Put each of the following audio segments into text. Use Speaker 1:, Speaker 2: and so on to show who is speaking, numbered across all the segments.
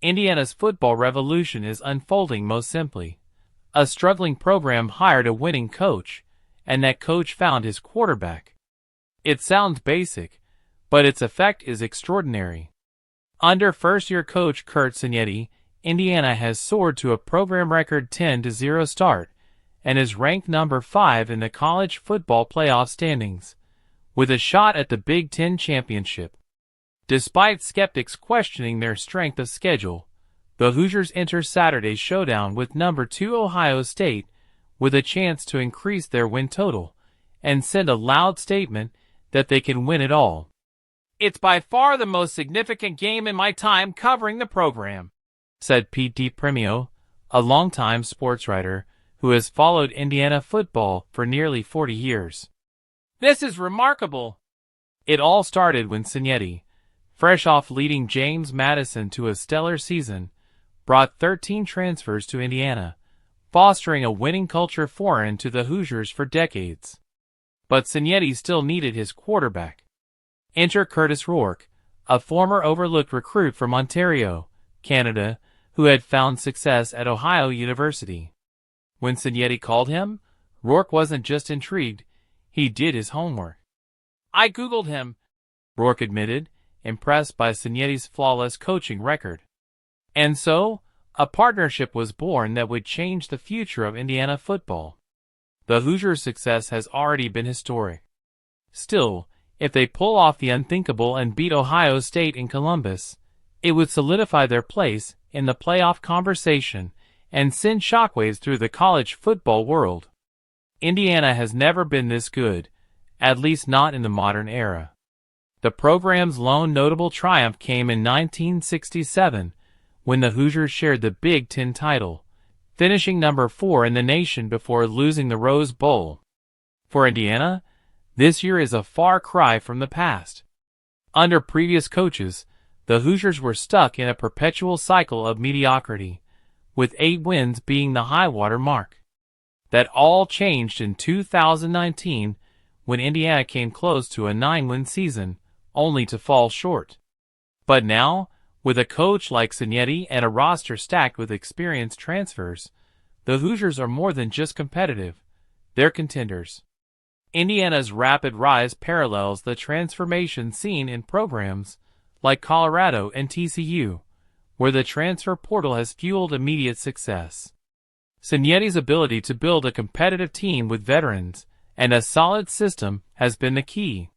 Speaker 1: Indiana's football revolution is unfolding most simply. A struggling program hired a winning coach, and that coach found his quarterback. It sounds basic, but its effect is extraordinary. Under first-year coach Curt Cignetti, Indiana has soared to a program record 10-0 start and is ranked number 5 in the college football playoff standings, with a shot at the Big Ten championship. Despite skeptics questioning their strength of schedule, the Hoosiers enter Saturday's showdown with number 2 Ohio State with a chance to increase their win total and send a loud statement that they can win it all. "It's by far the most significant game in my time covering the program," said Pete DiPremio, a longtime sports writer who has followed Indiana football for nearly 40 years. "This is remarkable." It all started when Cignetti, fresh off leading James Madison to a stellar season, brought 13 transfers to Indiana, fostering a winning culture foreign to the Hoosiers for decades. But Cignetti still needed his quarterback. Enter Kurtis Rourke, a former overlooked recruit from Ontario, Canada, who had found success at Ohio University. When Cignetti called him, Rourke wasn't just intrigued, he did his homework. "I Googled him," Rourke admitted, impressed by Cignetti's flawless coaching record. And so, a partnership was born that would change the future of Indiana football. The Hoosiers' success has already been historic. Still, if they pull off the unthinkable and beat Ohio State in Columbus, it would solidify their place in the playoff conversation and send shockwaves through the college football world. Indiana has never been this good, at least not in the modern era. The program's lone notable triumph came in 1967, when the Hoosiers shared the Big Ten title, finishing number 4 in the nation before losing the Rose Bowl. For Indiana, this year is a far cry from the past. Under previous coaches, the Hoosiers were stuck in a perpetual cycle of mediocrity, with 8 wins being the high-water mark. That all changed in 2019, when Indiana came close to a 9-win season, only to fall short. But now, with a coach like Cignetti and a roster stacked with experienced transfers, the Hoosiers are more than just competitive, they're contenders. Indiana's rapid rise parallels the transformation seen in programs like Colorado and TCU, where the transfer portal has fueled immediate success. Cignetti's ability to build a competitive team with veterans and a solid system has been the key.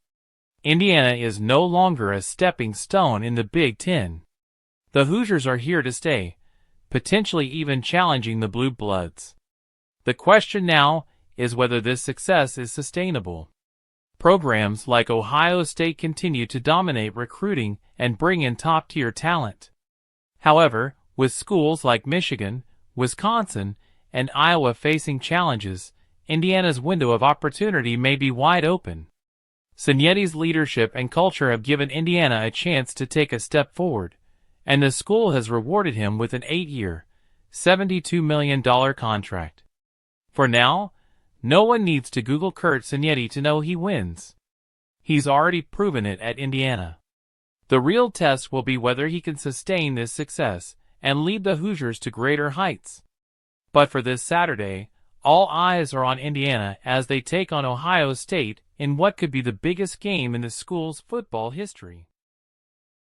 Speaker 1: Indiana is no longer a stepping stone in the Big Ten. The Hoosiers are here to stay, potentially even challenging the Blue Bloods. The question now is whether this success is sustainable. Programs like Ohio State continue to dominate recruiting and bring in top-tier talent. However, with schools like Michigan, Wisconsin, and Iowa facing challenges, Indiana's window of opportunity may be wide open. Cignetti's leadership and culture have given Indiana a chance to take a step forward, and the school has rewarded him with an 8-year, $72 million contract. For now, no one needs to Google Curt Cignetti to know he wins. He's already proven it at Indiana. The real test will be whether he can sustain this success and lead the Hoosiers to greater heights. But for this Saturday, all eyes are on Indiana as they take on Ohio State in what could be the biggest game in the school's football history.